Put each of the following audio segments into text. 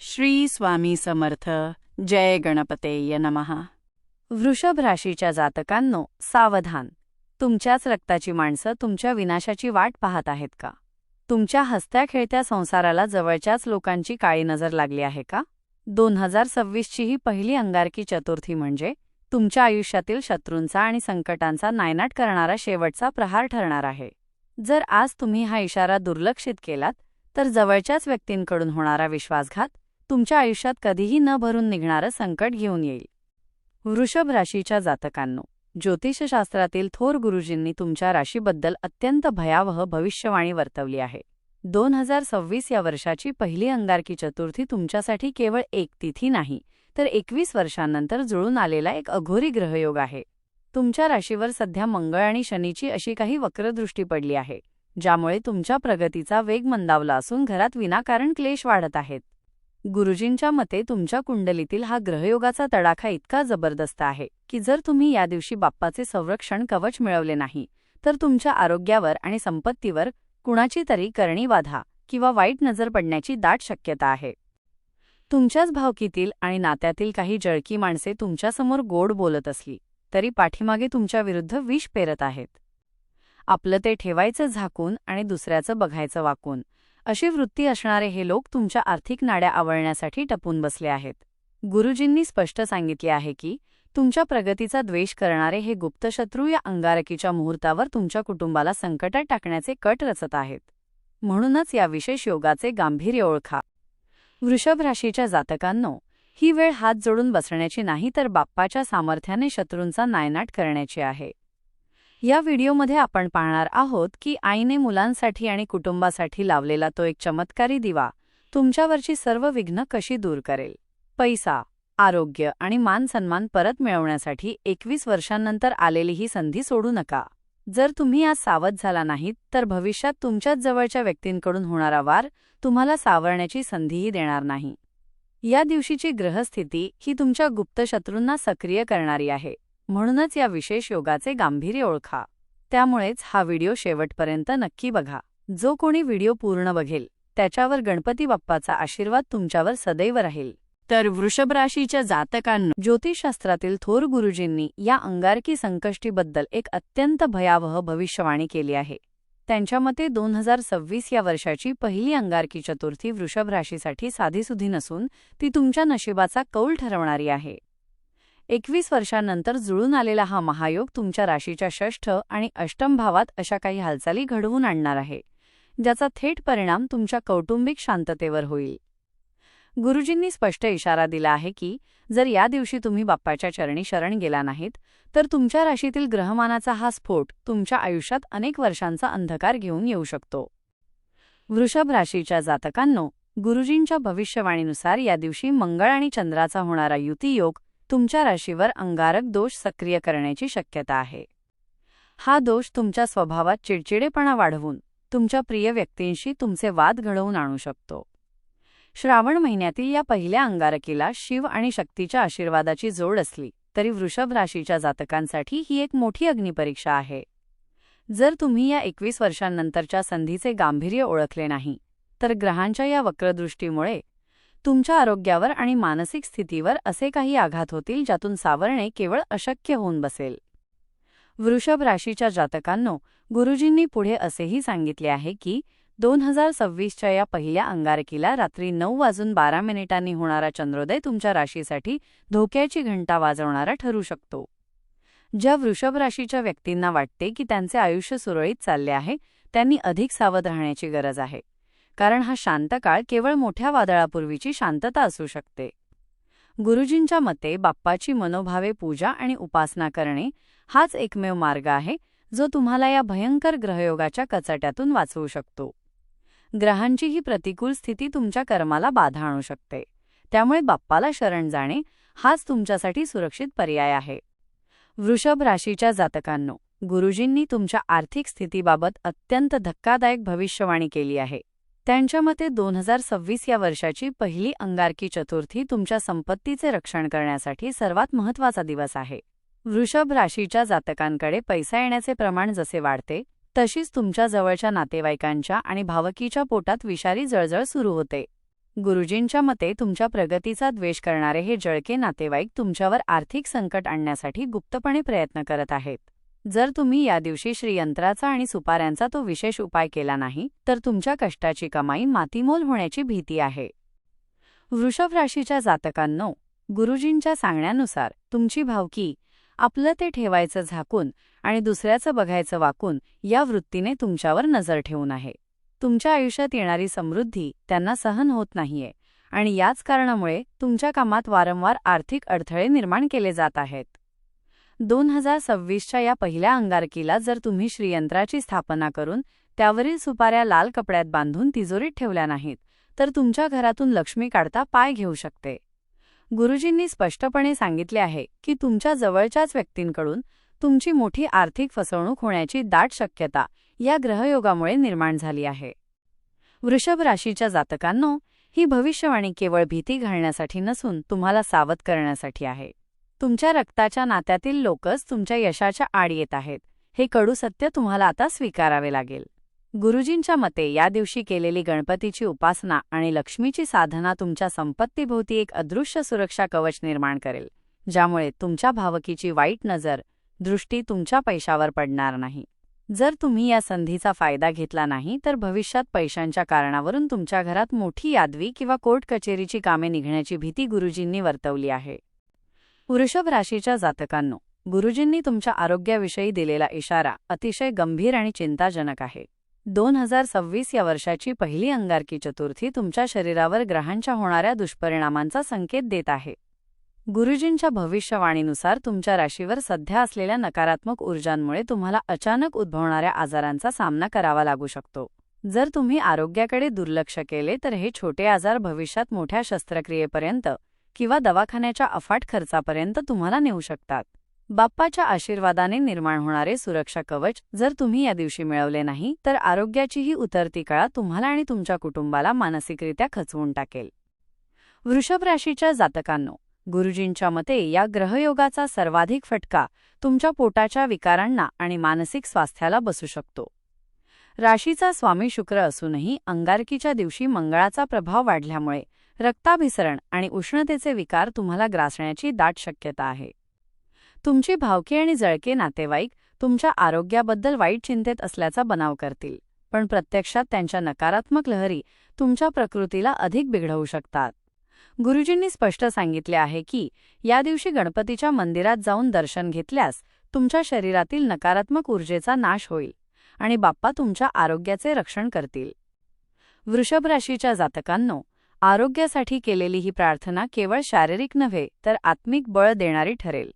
श्री स्वामी समर्थ. जय गणपतेय नमः. वृषभ राशीच्या जातकांनो, सावधान. तुमच्याच रक्ताची माणसं तुमच्या विनाशाची वाट पाहत आहेत का? तुमच्या हसत्या खेळत्या संसाराला जवळच्याच लोकांची काळी नजर लागली आहे का? 2026ची ही पहिली अंगारकी चतुर्थी म्हणजे तुमच्या आयुष्यातील शत्रूंचा आणि संकटांचा नायनाट करणारा शेवटचा प्रहार ठरणार आहे. जर आज तुम्ही हा इशारा दुर्लक्षित केलात तर जवळच्याच व्यक्तींकडून होणारा विश्वासघात तुमच्या आयुष्यात कधीही न भरून निघणारं संकट घेऊन येईल. वृषभ राशीच्या जातकांनो, ज्योतिषशास्त्रातील थोर गुरुजींनी तुमच्या राशीबद्दल अत्यंत भयावह भविष्यवाणी वर्तवली आहे. 2026 या वर्षाची पहिली अंगारकी चतुर्थी तुमच्यासाठी केवळ एक तिथी नाही, तर 21 वर्षांनंतर जुळून आलेला एक अघोरी ग्रहयोग आहे. तुमच्या राशीवर सध्या मंगळ आणि शनीची अशी काही वक्रदृष्टी पडली आहे, ज्यामुळे तुमच्या प्रगतीचा वेग मंदावला असून घरात विनाकारण क्लेश वाढत आहेत. गुरुजींच्या मते तुमच्या कुंडलीतील हा ग्रहयोगाचा तडाखा इतका जबरदस्त आहे की जर तुम्ही या दिवशी बाप्पाचे संरक्षण कवच मिळवले नाही तर तुमच्या आरोग्यावर आणि संपत्तीवर कुणाची तरी करणी बाधा किंवा वाईट नजर पडण्याची दाट शक्यता आहे. तुमच्याच भावकीतील आणि नात्यातील काही जळकी माणसे तुमच्यासमोर गोड बोलत असली तरी पाठीमागे तुमच्या विरुद्ध विष पेरत आहेत. आपलं ते ठेवायचं झाकून आणि दुसऱ्याचं बघायचं वाकून, अशी वृत्ती असणारे हे लोक तुमच्या आर्थिक नाड्या आवळण्यासाठी टपून बसले आहेत. गुरुजींनी स्पष्ट सांगितले आहे की तुमच्या प्रगतीचा द्वेष करणारे हे गुप्तशत्रू या अंगारकीच्या मुहूर्तावर तुमच्या कुटुंबाला संकटात टाकण्याचे कट रचत आहेत. म्हणूनच या विशेष योगाचे गांभीर्य ओळखा. वृषभ राशीच्या जातकांनो, ही वेळ हात जोडून बसण्याची नाही तर बाप्पाच्या सामर्थ्याने शत्रूंचा नायनाट करण्याची आहे. या व्हिडिओमध्ये आपण पाहणार आहोत की आईने मुलांसाठी आणि कुटुंबासाठी लावलेला तो एक चमत्कारी दिवा तुमच्यावरची सर्व विघ्न कशी दूर करेल. पैसा, आरोग्य आणि मान सन्मान परत मिळवण्यासाठी 21 वर्षांनंतर आलेली ही संधी सोडू नका. जर तुम्ही आज सावध झाला नाहीत तर भविष्यात तुमच्याच जवळच्या व्यक्तींकडून होणारा वार तुम्हाला सावरण्याची संधीही देणार नाही. या दिवशीची ग्रहस्थिती ही तुमच्या गुप्त शत्रूंना सक्रिय करणारी आहे. म्हणूनच या विशेष योगाचे गांभीर्य ओळखा. त्यामुळेच हा व्हिडिओ शेवटपर्यंत नक्की बघा. जो कोणी व्हिडिओ पूर्ण बघेल त्याच्यावर गणपती बाप्पाचा आशीर्वाद तुमच्यावर सदैव राहील. तर वृषभ राशीच्या जातकांनो, ज्योतिषशास्त्रातील थोर गुरुजींनी या अंगारकी संकष्टीबद्दल एक अत्यंत भयावह भविष्यवाणी केली आहे. त्यांच्या मते 2026 या वर्षाची पहिली अंगारकी चतुर्थी वृषभ राशीसाठी साधीसुधी नसून ती तुमच्या नशिबाचा कौल ठरवणारी आहे. 21 वर्षांनंतर जुळून आलेला हा महायोग तुमच्या राशीच्या षष्ठ आणि अष्टम भावात अशा काही हालचाली घडवून आणणार आहे, ज्याचा थेट परिणाम तुमच्या कौटुंबिक शांततेवर होईल. गुरुजींनी स्पष्ट इशारा दिला आहे की जर या दिवशी तुम्ही बाप्पाच्या चरणी शरण गेला नाहीत तर तुमच्या राशीतील ग्रहमानाचा हा स्फोट तुमच्या आयुष्यात अनेक वर्षांचा अंधकार घेऊन येऊ शकतो. वृषभ राशीच्या जातकांनो, गुरुजींच्या भविष्यवाणीनुसार या दिवशी मंगळ आणि चंद्राचा होणारा युतियोग तुमच्या राशीवर अंगारक दोष सक्रिय करण्याची शक्यता आहे. हा दोष तुमच्या स्वभावात चिडचिडेपणा वाढवून तुमच्या प्रिय व्यक्तींशी तुमचे वाद घडवून आणू शकतो. श्रावण महिन्यातील या पहिल्या अंगारकीला शिव आणि शक्तीच्या आशीर्वादाची जोड असली तरी वृषभ राशीच्या जातकांसाठी ही एक मोठी अग्निपरीक्षा आहे. जर तुम्ही या 21 वर्षांनंतरच्या संधीचे गांभीर्य ओळखले नाही तर ग्रहांच्या या वक्रदृष्टीमुळे तुमच्या आरोग्यावर आणि मानसिक स्थितीवर असे काही आघात होतील ज्यातून सावरणे केवळ अशक्य होऊन बसेल. वृषभ राशीच्या जातकांनो, गुरुजींनी पुढे असेही सांगितले आहे की 2026च्या या पहिल्या अंगारकीला रात्री 9:12 होणारा चंद्रोदय तुमच्या राशीसाठी धोक्याची घंटा वाजवणारा ठरू शकतो. ज्या वृषभ राशीच्या व्यक्तींना वाटते की त्यांचे आयुष्य सुरळीत चालले आहे त्यांनी अधिक सावध राहण्याची गरज आहे, कारण हा शांत काळ केवळ मोठ्या वादळापूर्वीची शांतता असू शकते. गुरुजींच्या मते बाप्पाची मनोभावे पूजा आणि उपासना करणे हाच एकमेव मार्ग आहे जो तुम्हाला या भयंकर ग्रहयोगाच्या कचाट्यातून वाचवू शकतो. ग्रहांची ही प्रतिकूल स्थिती तुमच्या कर्माला बाधा आणू शकते, त्यामुळे बाप्पाला शरण जाणे हाच तुमच्यासाठी सुरक्षित पर्याय आहे. वृषभ राशीच्या जातकांनो, गुरुजींनी तुमच्या आर्थिक स्थितीबाबत अत्यंत धक्कादायक भविष्यवाणी केली आहे. त्यांच्या मते 2026 या वर्षाची पहिली अंगारकी चतुर्थी तुमच्या संपत्तीचे रक्षण करण्यासाठी सर्वात महत्त्वाचा दिवस आहे. वृषभ राशीच्या जातकांकडे पैसा येण्याचे प्रमाण जसे वाढते तशीच तुमच्या जवळच्या नातेवाईकांच्या आणि भावकीच्या पोटात विषारी जळजळ सुरू होते. गुरुजींच्या मते तुमच्या प्रगतीचा द्वेष करणारे हे जळके नातेवाईक तुमच्यावर आर्थिक संकट आणण्यासाठी गुप्तपणे प्रयत्न करत आहेत. जर तुम्ही या दिवशी श्रीयंत्राचा आणि सुपाऱ्यांचा तो विशेष उपाय केला नाही तर तुमच्या कष्टाची कमाई मातीमोल होण्याची भीती आहे. वृषभ राशीच्या जातकांनो, गुरुजींच्या सांगण्यानुसार तुमची भावकी, आपलं ते ठेवायचं झाकून आणि दुसऱ्याचं बघायचं वाकून या वृत्तीने तुमच्यावर नजर ठेवून आहे. तुमच्या आयुष्यात येणारी समृद्धी त्यांना सहन होत नाहीये आणि याच कारणामुळे तुमच्या कामात वारंवार आर्थिक अडथळे निर्माण केले जात आहेत. 2026च्या या पहिल्या अंगारकीला जर तुम्ही श्रीयंत्राची स्थापना करून त्यावरील सुपाऱ्या लाल कपड्यात बांधून तिजोरीत ठेवल्या नाहीत तर तुमच्या घरातून लक्ष्मी काढता पाय घेऊ शकते. गुरुजींनी स्पष्टपणे सांगितले आहे की तुमच्या जवळच्याच व्यक्तींकडून तुमची मोठी आर्थिक फसवणूक होण्याची दाट शक्यता या ग्रहयोगामुळे निर्माण झाली आहे. वृषभ राशीच्या जातकांनो, ही भविष्यवाणी केवळ भीती घालण्यासाठी नसून तुम्हाला सावध करण्यासाठी आहे. तुमच्या रक्ताच्या नात्यातील लोकच तुमच्या यशाच्या आड येत आहेत, हे कडू सत्य तुम्हाला आता स्वीकारावे लागेल. गुरुजींच्या मते या दिवशी केलेली गणपतीची उपासना आणि लक्ष्मीची साधना तुमच्या संपत्तीभोवती एक अदृश्य सुरक्षा कवच निर्माण करेल, ज्यामुळे तुमच्या भावकीची वाईट नजर, दृष्टी तुमच्या पैशावर पडणार नाही. जर तुम्ही या संधीचा फायदा घेतला नाही तर भविष्यात पैशांच्या कारणावरून तुमच्या घरात मोठी यादवी किंवा कोर्ट कचेरीची कामे निघण्याची भीती गुरुजींनी वर्तवली आहे. वृषभ राशीच्या जातकांनो, गुरुजींनी तुमच्या आरोग्याविषयी दिलेला इशारा अतिशय गंभीर आणि चिंताजनक आहे. 2026 या वर्षाची पहिली अंगारकी चतुर्थी तुमच्या शरीरावर ग्रहांच्या होणाऱ्या दुष्परिणामांचा संकेत देत आहे. गुरुजींच्या भविष्यवाणीनुसार तुमच्या राशीवर सध्या असलेल्या नकारात्मक ऊर्जांमुळे तुम्हाला अचानक उद्भवणाऱ्या आजारांचा सामना करावा लागू शकतो. जर तुम्ही आरोग्याकडे दुर्लक्ष केले तर हे छोटे आजार भविष्यात मोठ्या शस्त्रक्रियेपर्यंत किंवा दवाखान्याच्या अफाट खर्चापर्यंत तुम्हाला नेऊ शकतात. बाप्पाच्या आशीर्वादाने निर्माण होणारे सुरक्षा कवच जर तुम्ही या दिवशी मिळवले नाही तर आरोग्याचीही उतरती कळा तुम्हाला आणि तुमच्या कुटुंबाला मानसिकरित्या खचवून टाकेल. वृषभ राशीच्या जातकांनो, गुरुजींच्या मते या ग्रहयोगाचा सर्वाधिक फटका तुमच्या पोटाच्या विकारांना आणि मानसिक स्वास्थ्याला बसू शकतो. राशीचा स्वामी शुक्र असूनही अंगारकीच्या दिवशी मंगळाचा प्रभाव वाढल्यामुळे रक्ताभिसरण आणि उष्णतेचे विकार तुम्हाला ग्रासण्याची दाट शक्यता आहे. तुमची भावकी आणि जळके नातेवाईक तुमच्या आरोग्याबद्दल वाईट चिंतेत असल्याचा बनाव करतील, पण प्रत्यक्षात त्यांच्या नकारात्मक लहरी तुमच्या प्रकृतीला अधिक बिघडवू शकतात. गुरुजींनी स्पष्ट सांगितले आहे की या दिवशी गणपतीच्या मंदिरात जाऊन दर्शन घेतल्यास तुमच्या शरीरातील नकारात्मक ऊर्जेचा नाश होईल आणि बाप्पा तुमच्या आरोग्याचे रक्षण करतील. वृषभ राशीच्या जातकांनो, आरोग्यासाठी केलेली ही प्रार्थना केवळ शारीरिक नव्हे तर आत्मिक बळ देणारी ठरेल.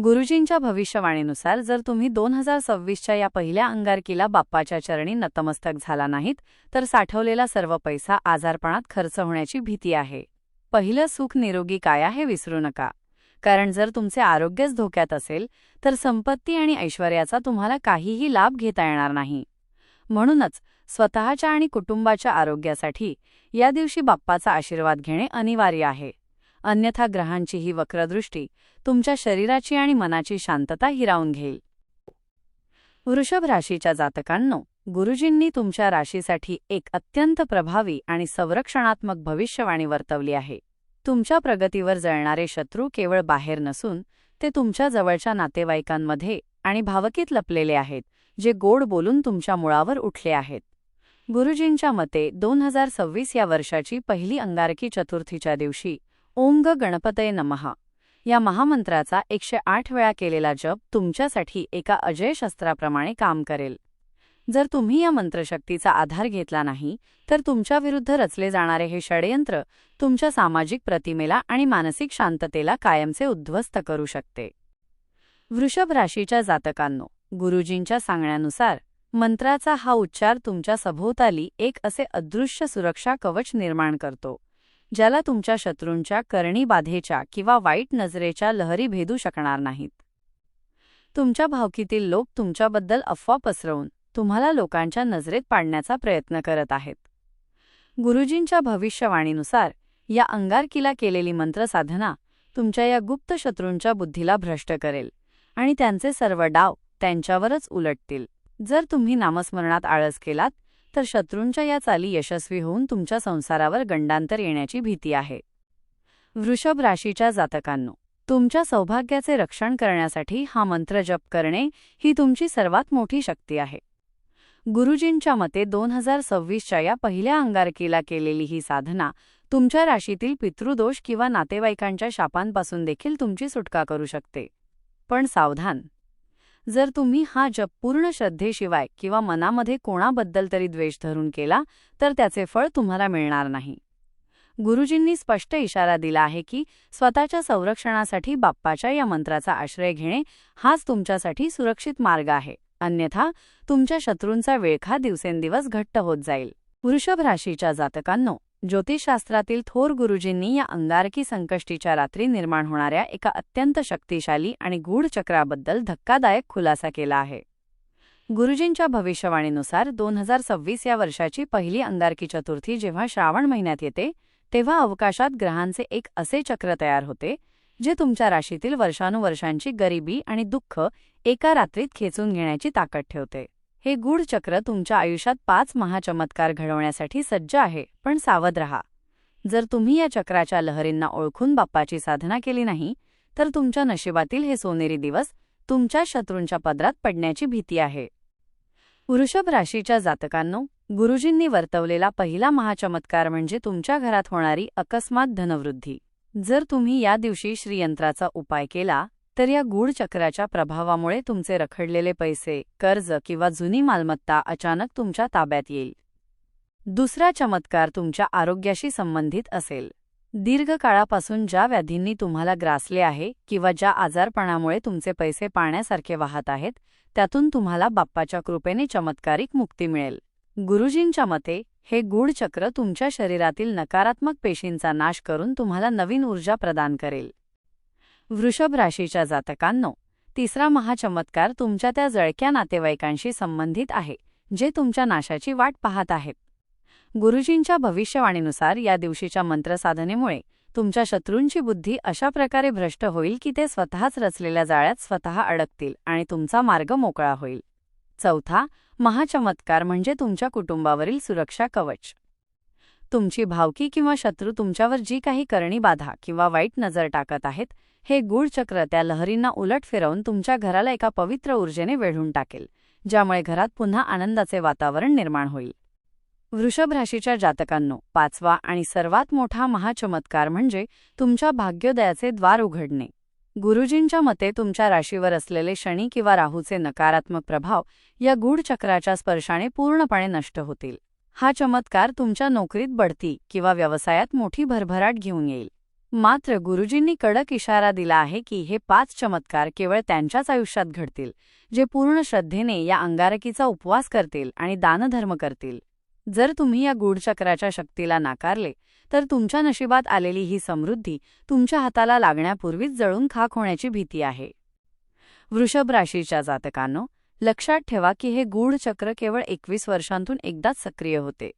गुरुजींच्या भविष्यवाणीनुसार जर तुम्ही 2026च्या या पहिल्या अंगारकीला बाप्पाच्या चरणी नतमस्तक झाला नाहीत तर साठवलेला सर्व पैसा आजारपणात खर्च होण्याची भीती आहे. पहिलं सुख निरोगी काया हे विसरू नका, कारण जर तुमचे आरोग्यच धोक्यात असेल तर संपत्ती आणि ऐश्वर्याचा तुम्हाला काहीही लाभ घेता येणार नाही. म्हणूनच स्वतःच्या आणि कुटुंबाच्या आरोग्यासाठी या दिवशी बाप्पाचा आशीर्वाद घेणे अनिवार्य आहे. अन्यथा ग्रहांची ही वक्रदृष्टी तुमच्या शरीराची आणि मनाची शांतता हिरावून घेईल. वृषभ राशीच्या जातकांनो, गुरुजींनी तुमच्या राशीसाठी एक अत्यंत प्रभावी आणि संरक्षणात्मक भविष्यवाणी वर्तवली आहे. तुमच्या प्रगतीवर जळणारे शत्रू केवळ बाहेर नसून ते तुमच्या जवळच्या नातेवाईकांमध्ये आणि भावकीत लपलेले आहेत, जे गोड बोलून तुमच्या मुळावर उठले आहेत. गुरुजींच्या मते 2026 या वर्षाची पहिली अंगारकी चतुर्थीच्या दिवशी ओम गणपतये नमः या महामंत्राचा 108 वेळा केलेला जप तुमच्यासाठी एका अजय शस्त्राप्रमाणे काम करेल. जर तुम्ही या मंत्रशक्तीचा आधार घेतला नाही तर तुमच्याविरुद्ध रचले जाणारे हे षडयंत्र तुमच्या सामाजिक प्रतिमेला आणि मानसिक शांततेला कायमचे उद्ध्वस्त करू शकते. वृषभ राशीच्या जातकांनो, गुरुजींच्या सांगण्यानुसार मंत्राचा हा उच्चार तुमच्या सभोवताली एक असे अदृश्य सुरक्षा कवच निर्माण करतो, ज्याला तुमच्या शत्रूंच्या करणी बाधेच्या किंवा वाईट नजरेच्या लहरी भेदू शकणार नाहीत. तुमच्या भावकीतील लोक तुमच्याबद्दल अफवा पसरवून तुम्हाला लोकांच्या नजरेत पाडण्याचा प्रयत्न करत आहेत. गुरुजींच्या भविष्यवाणीनुसार या अंगारकीला केलेली मंत्रसाधना तुमच्या या गुप्त शत्रूंच्या बुद्धीला भ्रष्ट करेल आणि त्यांचे सर्व डाव त्यांच्यावरच उलटतील. जर तुम्ही नामस्मरणात आळस केलात तर शत्रूंच्या या चाली यशस्वी होऊन तुमच्या संसारावर गंडांतर येण्याची भीती आहे. वृषभ राशीच्या जातकांनो, तुमच्या सौभाग्याचे रक्षण करण्यासाठी हा मंत्र जप करणे ही तुमची सर्वात मोठी शक्ती आहे. गुरुजींच्या मते 2026च्या या पहिल्या अंगारकीला केलेली ही साधना तुमच्या राशीतील पितृदोष किंवा नातेवाईकांच्या शापांपासून देखील तुमची सुटका करू शकते. पण सावधान, जर तुम्ही हा जप पूर्ण श्रद्धेशिवाय किंवा मनामध्ये कोणाबद्दल तरी द्वेष धरून केला तर त्याचे फळ तुम्हाला मिळणार नाही. गुरुजींनी स्पष्ट इशारा दिला आहे की स्वतःच्या संरक्षणासाठी बाप्पाच्या या मंत्राचा आश्रय घेणे हाच तुमच्यासाठी सुरक्षित मार्ग आहे. अन्यथा तुमच्या शत्रूंचा विळखा दिवसेंदिवस घट्ट होत जाईल. वृषभ राशीच्या जातकांनो, ज्योतिषशास्त्रातील थोर गुरुजींनी या अंगारकी संकष्टीच्या रात्री निर्माण होणाऱ्या एका अत्यंत शक्तिशाली आणि गूढ चक्राबद्दल धक्कादायक खुलासा केला आहे. गुरुजींच्या भविष्यवाणीनुसार 2026 या वर्षाची पहिली अंगारकी चतुर्थी जेव्हा श्रावण महिन्यात येते तेव्हा अवकाशात ग्रहांचे एक असे चक्र तयार होते जे तुमच्या राशीतील वर्षानुवर्षांची गरिबी आणि दुःख एका रात्रीत खेचून घेण्याची ताकद ठेवते. हे गूढ चक्र तुमच्या आयुष्यात 5 महाचमत्कार घडवण्यासाठी सज्ज आहे. पण सावध रहा, जर तुम्ही या चक्राच्या लहरींना ओळखून बाप्पाची साधना केली नाही तर तुमच्या नशिबातील हे सोनेरी दिवस तुमच्या शत्रूंच्या पदरात पडण्याची भीती आहे. वृषभ राशीच्या जातकांनो, गुरुजींनी वर्तवलेला पहिला महाचमत्कार म्हणजे तुमच्या घरात होणारी अकस्मात धनवृद्धी. जर तुम्ही या दिवशी श्रीयंत्राचा उपाय केला तर या गूढ चक्राच्या प्रभावामुळे तुमचे रखडलेले पैसे, कर्ज किंवा जुनी मालमत्ता अचानक तुमच्या ताब्यात येईल. दुसरा चमत्कार तुमच्या आरोग्याशी संबंधित असेल. दीर्घकाळापासून ज्या व्याधींनी तुम्हाला ग्रासले आहे किंवा ज्या आजारपणामुळे तुमचे पैसे पाण्यासारखे वाहत आहेत त्यातून तुम्हाला बाप्पाच्या कृपेने चमत्कारिक मुक्ती मिळेल. गुरुजींच्या मते हे गूढ चक्र तुमच्या शरीरातील नकारात्मक पेशींचा नाश करून तुम्हाला नवीन ऊर्जा प्रदान करेल. वृषभ राशीच्या जातकांनो, तिसरा महाचमत्कार तुमच्या त्या जळक्या नातेवाईकांशी संबंधित आहे जे तुमच्या नाशाची वाट पाहत आहेत. गुरुजींच्या भविष्यवाणीनुसार या दिवशीच्या मंत्रसाधनेमुळे तुमच्या शत्रूंची बुद्धी अशा प्रकारे भ्रष्ट होईल की ते स्वतःच रचलेल्या जाळ्यात स्वतः अडकतील आणि तुमचा मार्ग मोकळा होईल. चौथा महाचमत्कार म्हणजे तुमच्या कुटुंबावरील सुरक्षा कवच. तुमची भावकी किंवा शत्रू तुमच्यावर जी काही करणी बाधा किंवा वाईट नजर टाकत आहेत, हे गूढ चक्र त्या लहरींना उलट फिरवून तुमच्या घराला एका पवित्र ऊर्जेने वेढून टाकेल, ज्यामुळे घरात पुन्हा आनंदाचे वातावरण निर्माण होईल. वृषभ राशीच्या जातकांनो, पाचवा आणि सर्वात मोठा महाचमत्कार म्हणजे तुमच्या भाग्योदयाचे द्वार उघडणे. गुरुजींच्या मते तुमच्या राशीवर असलेले शनी किंवा राहूचे नकारात्मक प्रभाव या गूढ चक्राच्या स्पर्शाने पूर्णपणे नष्ट होतील. हा चमत्कार तुमच्या नोकरीत बढती किंवा व्यवसायात मोठी भरभराट घेऊन येईल. मात्र गुरुजींनी कडक इशारा दिला आहे की हे 5 चमत्कार केवळ त्यांच्याच आयुष्यात घडतील जे पूर्ण श्रद्धेने या अंगारकीचा उपवास करतील आणि दानधर्म करतील. जर तुम्ही या गूढचक्राच्या शक्तीला नाकारले तर तुमच्या नशिबात आलेली ही समृद्धी तुमच्या हाताला लागण्यापूर्वीच जळून खाक होण्याची भीती आहे. वृषभ राशीच्या जातकांनो, लक्षात ठेवा की हे गूढ चक्र केवळ 21 वर्षांतून एकदाच सक्रिय होते.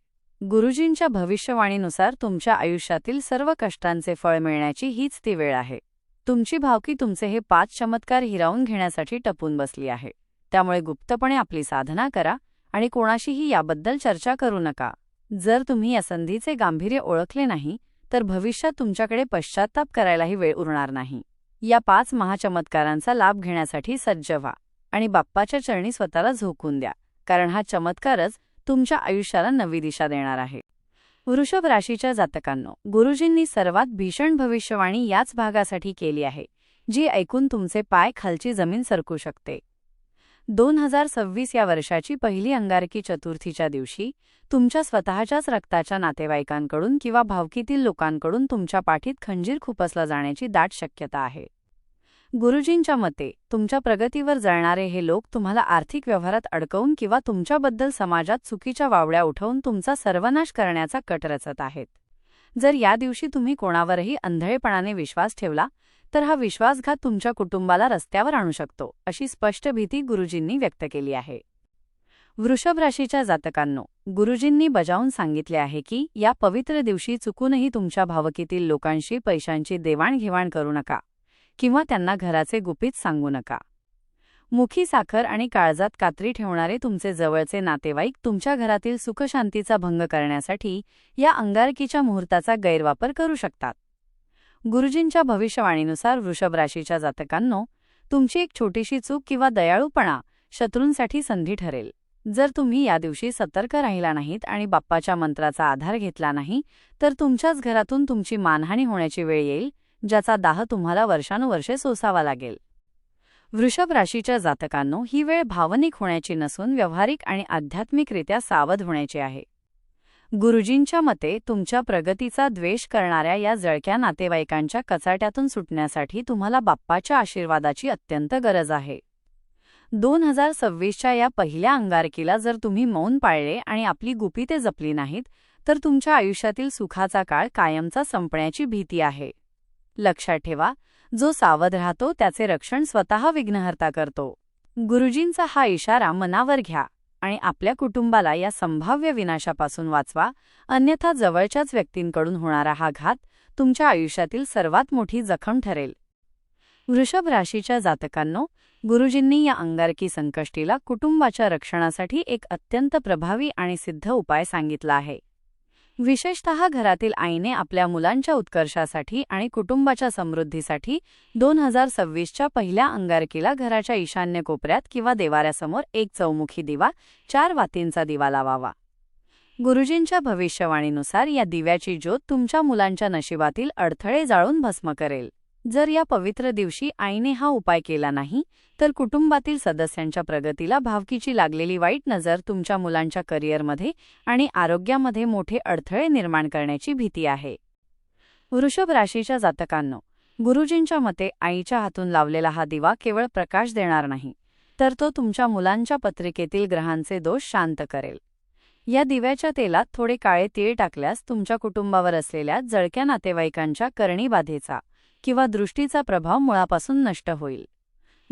गुरुजींच्या भविष्यवाणीनुसार तुमच्या आयुष्यातील सर्व कष्टांचे फळ मिळण्याची हीच ती वेळ आहे. तुमची भावकी तुमचे हे 5 चमत्कार हिरावून घेण्यासाठी टपून बसली आहे. त्यामुळे गुप्तपणे आपली साधना करा आणि कोणाशीही याबद्दल चर्चा करू नका. जर तुम्ही या संधीचे गांभीर्य ओळखले नाही तर भविष्यात तुमच्याकडे पश्चात्ताप करायलाही वेळ उरणार नाही. या 5 महाचमत्कारांचा लाभ घेण्यासाठी सज्ज व्हा आणि बाप्पाच्या चरणी स्वतःला झोकून द्या, कारण हा चमत्कारच तुमच्या आयुष्याला नवी दिशा देणार आहे. वृषभ राशीच्या जातकांनो, गुरुजींनी सर्वात भीषण भविष्यवाणी याच भागासाठी केली आहे जी ऐकून तुमचे पाय खालची जमीन सरकू शकते. 2026 या वर्षाची पहिली अंगारकी चतुर्थीच्या दिवशी तुमच्या स्वतःच्याच रक्ताच्या नातेवाईकांकडून किंवा भावकीतील लोकांकडून तुमच्या पाठीत खंजीर खुपसला जाण्याची दाट शक्यता आहे. गुरुजींच्या मते तुमच्या प्रगतीवर जळणारे हे लोक तुम्हाला आर्थिक व्यवहारात अडकवून किंवा तुमच्याबद्दल समाजात चुकीच्या वावड्या उठवून तुमचा सर्वनाश करण्याचा कट रचत आहेत. जर या दिवशी तुम्ही कोणावरही अंधळेपणाने विश्वास ठेवला तर हा विश्वासघात तुमच्या कुटुंबाला रस्त्यावर आणू शकतो, अशी स्पष्ट भीती गुरुजींनी व्यक्त केली आहे. वृषभ राशीच्या जातकांनो, गुरुजींनी बजावून सांगितले आहे की या पवित्र दिवशी चुकूनही तुमच्या भावकीतील लोकांशी पैशांची देवाणघेवाण करू नका किंवा त्यांना घराचे गुपित सांगू नका. मुखी साखर आणि काळजात कात्री ठेवणारे तुमचे जवळचे नातेवाईक तुमच्या घरातील सुखशांतीचा भंग करण्यासाठी या अंगारकीच्या मुहूर्ताचा गैरवापर करू शकतात. गुरुजींच्या भविष्यवाणीनुसार वृषभ राशीच्या जातकांनो, तुमची एक छोटीशी चूक किंवा दयाळूपणा शत्रूंसाठी संधी ठरेल. जर तुम्ही या दिवशी सतर्क राहिला नाहीत आणि बाप्पाच्या मंत्राचा आधार घेतला नाही, तर तुमच्याच घरातून तुमची मानहानी होण्याची वेळ येईल, ज्याचा दाह तुम्हाला वर्षानुवर्षे सोसावा लागेल. वृषभ राशीच्या जातकांनो, ही वेळ भावनिक होण्याची नसून व्यावहारिक आणि आध्यात्मिकरित्या सावध होण्याची आहे. गुरुजींच्या मते तुमच्या प्रगतीचा द्वेष करणाऱ्या या जळक्या नातेवाईकांच्या कचाट्यातून सुटण्यासाठी तुम्हाला बाप्पाच्या आशीर्वादाची अत्यंत गरज आहे. 2026च्या या पहिल्या अंगारकीला जर तुम्ही मौन पाळले आणि आपली गुपिते जपली नाहीत, तर तुमच्या आयुष्यातील सुखाचा काळ कायमचा संपण्याची भीती आहे. लक्षात ठेवा, जो सावध राहतो त्याचे रक्षण स्वतः विघ्नहर्ता करतो. गुरुजींचा हा इशारा मनावर घ्या आणि आपल्या कुटुंबाला या संभाव्य विनाशापासून वाचवा, अन्यथा जवळच्याच व्यक्तींकडून होणारा हा घात तुमच्या आयुष्यातील सर्वात मोठी जखम ठरेल. वृषभ राशीच्या जातकांनो, गुरुजींनी या अंगारकी संकष्टीला कुटुंबाच्या रक्षणासाठी एक अत्यंत प्रभावी आणि सिद्ध उपाय सांगितला आहे. विशेषतः घरातील आईने आपल्या मुलांच्या उत्कर्षासाठी आणि कुटुंबाच्या समृद्धीसाठी 2026च्या पहिल्या अंगारकीला घराच्या ईशान्य कोपऱ्यात किंवा देवाऱ्यासमोर एक चौमुखी दिवा, 4 वातींचा दिवा लावावा. गुरुजींच्या भविष्यवाणीनुसार या दिव्याची ज्योत तुमच्या मुलांच्या नशिबातील अडथळे जाळून भस्म करेल. जर या पवित्र दिवशी आईने हा उपाय केला नाही, तर कुटुंबातील सदस्यांच्या प्रगतीला भावकीची लागलेली वाईट नजर तुमच्या मुलांच्या करिअरमध्ये आणि आरोग्यामध्ये मोठे अडथळे निर्माण करण्याची भीती आहे. वृषभ राशीच्या जातकांनो, गुरुजींच्या मते आईच्या हातून लावलेला हा दिवा केवळ प्रकाश देणार नाही, तर तो तुमच्या मुलांच्या पत्रिकेतील ग्रहांचे दोष शांत करेल. या दिव्याच्या तेलात थोडे काळे तीळ टाकल्यास तुमच्या कुटुंबावर असलेल्या जळक्या नातेवाईकांच्या करणीबाधेचा किंवा दृष्टीचा प्रभाव मुळापासून नष्ट होईल.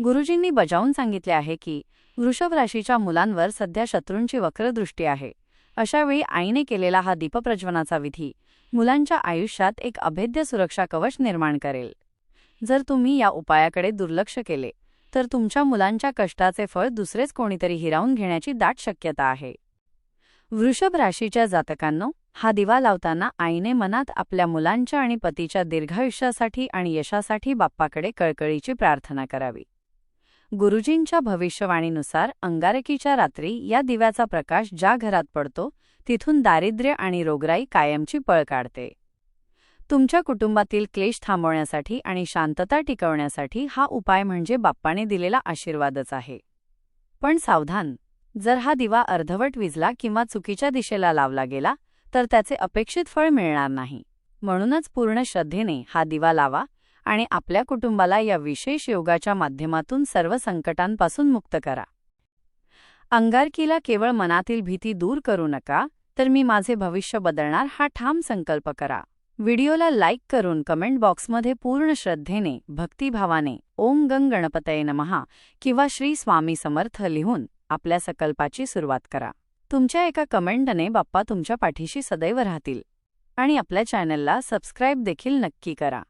गुरुजींनी बजावून सांगितले आहे की वृषभ राशीच्या मुलांवर सध्या शत्रूंची वक्रदृष्टी आहे. अशावेळी आईने केलेला हा दीपप्रज्वलनाचा विधी मुलांच्या आयुष्यात एक अभेद्य सुरक्षा कवच निर्माण करेल. जर तुम्ही या उपायाकडे दुर्लक्ष केले, तर तुमच्या मुलांच्या कष्टाचे फळ दुसरेच कोणीतरी हिरावून घेण्याची दाट शक्यता आहे. वृषभ राशीच्या जातकांनो, हा दिवा लावताना आईने मनात आपल्या मुलांच्या आणि पतीच्या दीर्घायुष्यासाठी आणि यशासाठी बाप्पाकडे कळकळीची प्रार्थना करावी. गुरुजींच्या भविष्यवाणीनुसार अंगारकीच्या रात्री या दिव्याचा प्रकाश ज्या घरात पडतो, तिथून दारिद्र्य आणि रोगराई कायमची पळ काढते. तुमच्या कुटुंबातील क्लेश थांबवण्यासाठी आणि शांतता टिकवण्यासाठी हा उपाय म्हणजे बाप्पाने दिलेला आशीर्वादच आहे. पण सावधान, जर हा दिवा अर्धवट विझला किंवा चुकीच्या दिशेला लावला गेला, तर त्याचे अपेक्षित फळ मिळणार नाही. म्हणूनच पूर्ण श्रद्धेने हा दिवा लावा आणि आपल्या कुटुंबाला या विशेष योगाच्या माध्यमातून सर्व संकटांपासून मुक्त करा. अंगारकीला केवळ मनातील भीती दूर करू नका, तर मी माझे भविष्य बदलणार हा ठाम संकल्प करा. व्हिडिओला लाईक करून कमेंट बॉक्समध्ये पूर्ण श्रद्धेने, भक्तिभावाने ओम गंग गणपतये नमः किंवा श्री स्वामी समर्थ लिहून आपल्या संकल्पाची सुरुवात करा. तुमच्या एका कमेंटने बाप्पा तुमच्या पाठीशी सदैव राहतील. आणि आपल्या चॅनलला सबस्क्राईब देखील नक्की करा.